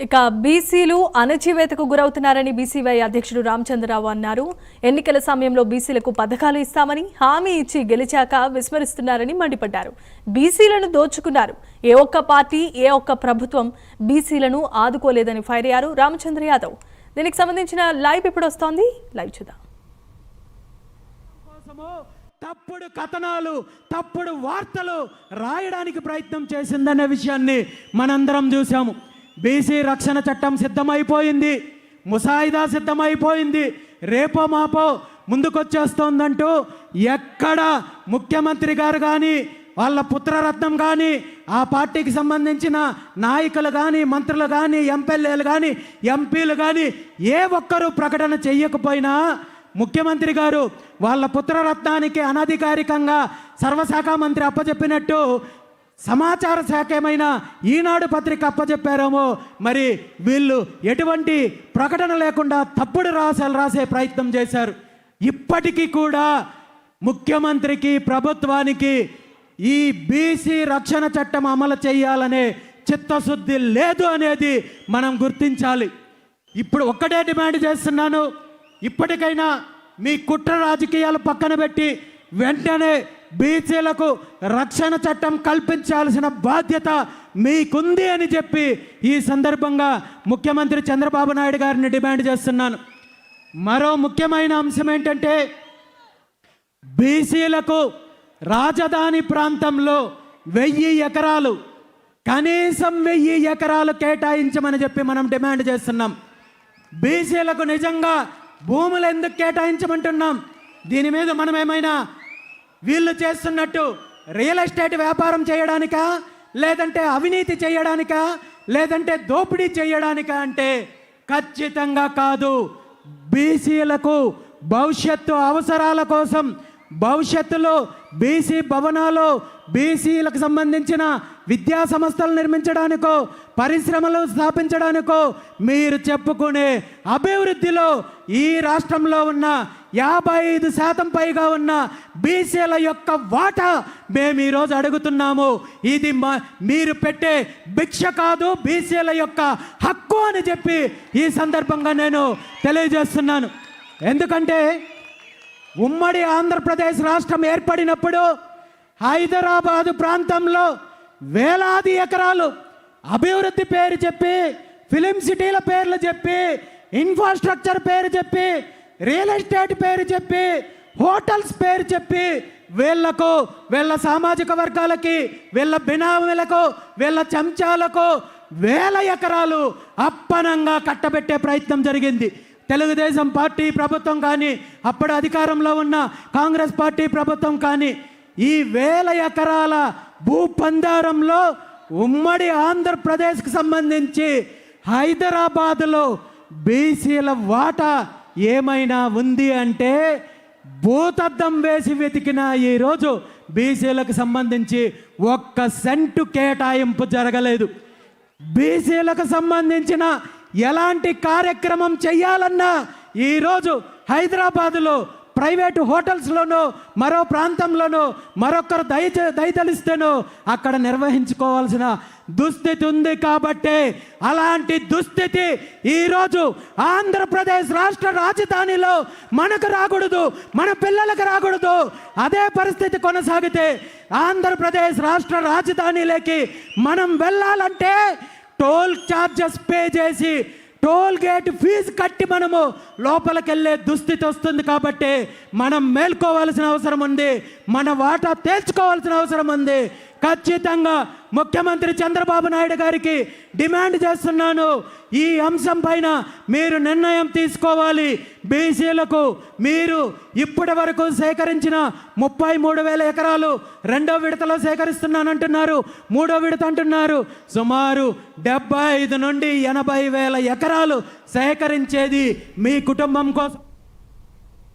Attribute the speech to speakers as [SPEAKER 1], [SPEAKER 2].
[SPEAKER 1] ఇక బీసీలు అణచివేతకు గురవుతున్నారని బీసీవై అధ్యక్షుడు రామచంద్రరావు అన్నారు. ఎన్నికల సమయంలో బీసీలకు పథకాలు ఇస్తామని హామీ ఇచ్చి గెలిచాక విస్మరిస్తున్నారని మండిపడ్డారు. బీసీలను దోచుకున్నారు. ఏ ఒక్క పార్టీ ఏ ఒక్క ప్రభుత్వం బీసీలను ఆదుకోలేదని ఫైర్ అయ్యారు రామచంద్ర యాదవ్. దీనికి సంబంధించిన లైవ్ ఇప్పుడు వస్తోంది, లైవ్ చూద్దాం.
[SPEAKER 2] తప్పుడు కథనాలు, తప్పుడు వార్తలు రాయడానికి ప్రయత్నం చేసిందనే విషయాన్ని మనందరం చూసాము. బీసీ రక్షణ చట్టం సిద్ధమైపోయింది, ముసాయిదా సిద్ధమైపోయింది, రేపో మాపో ముందుకొచ్చేస్తోందంటూ ఎక్కడ ముఖ్యమంత్రి గారు కానీ వాళ్ళ పుత్రరత్నం కానీ ఆ పార్టీకి సంబంధించిన నాయకులు కానీ మంత్రులు కానీ ఎమ్మెల్యేలు కానీ ఎంపీలు కానీ ఏ ఒక్కరూ ప్రకటన చెయ్యకపోయినా ముఖ్యమంత్రి గారు వాళ్ళ పుత్రరత్నానికి అనధికారికంగా సర్వశాఖ మంత్రి అప్పచెప్పినట్టు సమాచార శాఖ ఏమైనా ఈనాడు పత్రిక అప్పచెప్పారేమో, మరి వీళ్ళు ఎటువంటి ప్రకటన లేకుండా తప్పుడు రాసే ప్రయత్నం చేశారు. ఇప్పటికీ కూడా ముఖ్యమంత్రికి ప్రభుత్వానికి ఈ బీసీ రక్షణ చట్టం అమలు చేయాలనే చిత్తశుద్ధి లేదు అనేది మనం గుర్తించాలి. ఇప్పుడు ఒక్కటే డిమాండ్ చేస్తున్నాను, ఇప్పటికైనా మీ కుట్ర రాజకీయాలు పక్కన పెట్టి వెంటనే బీసీలకు రక్షణ చట్టం కల్పించాల్సిన బాధ్యత మీకుంది అని చెప్పి ఈ సందర్భంగా ముఖ్యమంత్రి చంద్రబాబు నాయుడు గారిని డిమాండ్ చేస్తున్నాను. మరో ముఖ్యమైన అంశం ఏంటంటే, బీసీలకు రాజధాని ప్రాంతంలో 1000 ఎకరాలు, కనీసం 1000 ఎకరాలు కేటాయించమని చెప్పి మనం డిమాండ్ చేస్తున్నాం. బీసీలకు నిజంగా భూములు ఎందుకు కేటాయించమంటున్నాం? దీని మీద మనం ఏమైనా వీళ్ళు చేస్తున్నట్టు రియల్ ఎస్టేట్ వ్యాపారం చేయడానికా, లేదంటే అవినీతి చేయడానికా, లేదంటే దోపిడీ చేయడానికా అంటే ఖచ్చితంగా కాదు. బీసీలకు భవిష్యత్తు అవసరాల కోసం, భవిష్యత్తులో బీసీ భవనాలు, బీసీలకు సంబంధించిన విద్యా సంస్థలు నిర్మించడానికో, పరిశ్రమలు స్థాపించడానికో, మీరు చెప్పుకునే అభివృద్ధిలో ఈ రాష్ట్రంలో ఉన్న 55% పైగా ఉన్న బీసీల యొక్క వాటా మేము ఈరోజు అడుగుతున్నాము. ఇది మీరు పెట్టే భిక్ష కాదు, బీసీల యొక్క హక్కు అని చెప్పి ఈ సందర్భంగా నేను తెలియజేస్తున్నాను. ఎందుకంటే ఉమ్మడి ఆంధ్రప్రదేశ్ రాష్ట్రం ఏర్పడినప్పుడు హైదరాబాదు ప్రాంతంలో వేలాది ఎకరాలు అభివృద్ధి పేరు చెప్పి, ఫిలిం సిటీల పేర్లు చెప్పి, ఇన్ఫ్రాస్ట్రక్చర్ పేరు చెప్పి, రియల్ ఎస్టేట్ పేరు చెప్పి, హోటల్స్ పేరు చెప్పి వీళ్లకు, వీళ్ళ సామాజిక వర్గాలకి, వీళ్ళ బినామీలకు, వీళ్ళ చెంచాలకు 1000 ఎకరాలు అప్పనంగా కట్టబెట్టే ప్రయత్నం జరిగింది. తెలుగుదేశం పార్టీ ప్రభుత్వం కానీ, అప్పుడు అధికారంలో ఉన్న కాంగ్రెస్ పార్టీ ప్రభుత్వం కానీ ఈ 1000 ఎకరాల భూపందారంలో ఉమ్మడి ఆంధ్రప్రదేశ్కి సంబంధించి హైదరాబాదులో బీసీల వాటా ఏమైనా ఉంది అంటే భూతద్దం వేసి వెతికిన ఈరోజు బీసీలకు సంబంధించి 1 సెంటు కేటాయింపు జరగలేదు. బీసీలకు సంబంధించిన ఎలాంటి కార్యక్రమం చేయాలన్నా ఈరోజు హైదరాబాదులో ప్రైవేటు హోటల్స్లోనో, మరో ప్రాంతంలోనో మరొకరు దయతలిస్తేనో అక్కడ నిర్వహించుకోవాల్సిన దుస్థితి ఉంది. కాబట్టి అలాంటి దుస్థితి ఈరోజు ఆంధ్రప్రదేశ్ రాష్ట్ర రాజధానిలో మనకు రాకూడదు, మన పిల్లలకు రాకూడదు. అదే పరిస్థితి కొనసాగితే ఆంధ్రప్రదేశ్ రాష్ట్ర రాజధానిలోకి మనం వెళ్ళాలంటే టోల్ ఛార్జెస్ పే చేసి, టోల్ గేట్ ఫీజు కట్టి మనము లోపలికి వెళ్ళే దుస్థితి వస్తుంది. కాబట్టి మనం మేల్కోవాల్సిన అవసరం ఉంది, మన వాటా తేల్చుకోవాల్సిన అవసరం ఉంది. ఖచ్చితంగా ముఖ్యమంత్రి చంద్రబాబు నాయుడు గారికి డిమాండ్ చేస్తున్నాను, ఈ అంశం పైన మీరు నిర్ణయం తీసుకోవాలి. బీసీలకు మీరు ఇప్పటి వరకు సేకరించిన 33,000 ఎకరాలు రెండో విడతలో సేకరిస్తున్నానంటున్నారు, మూడో విడత అంటున్నారు. సుమారు 75 నుండి 80,000 ఎకరాలు సేకరించేది మీ కుటుంబం కోసం.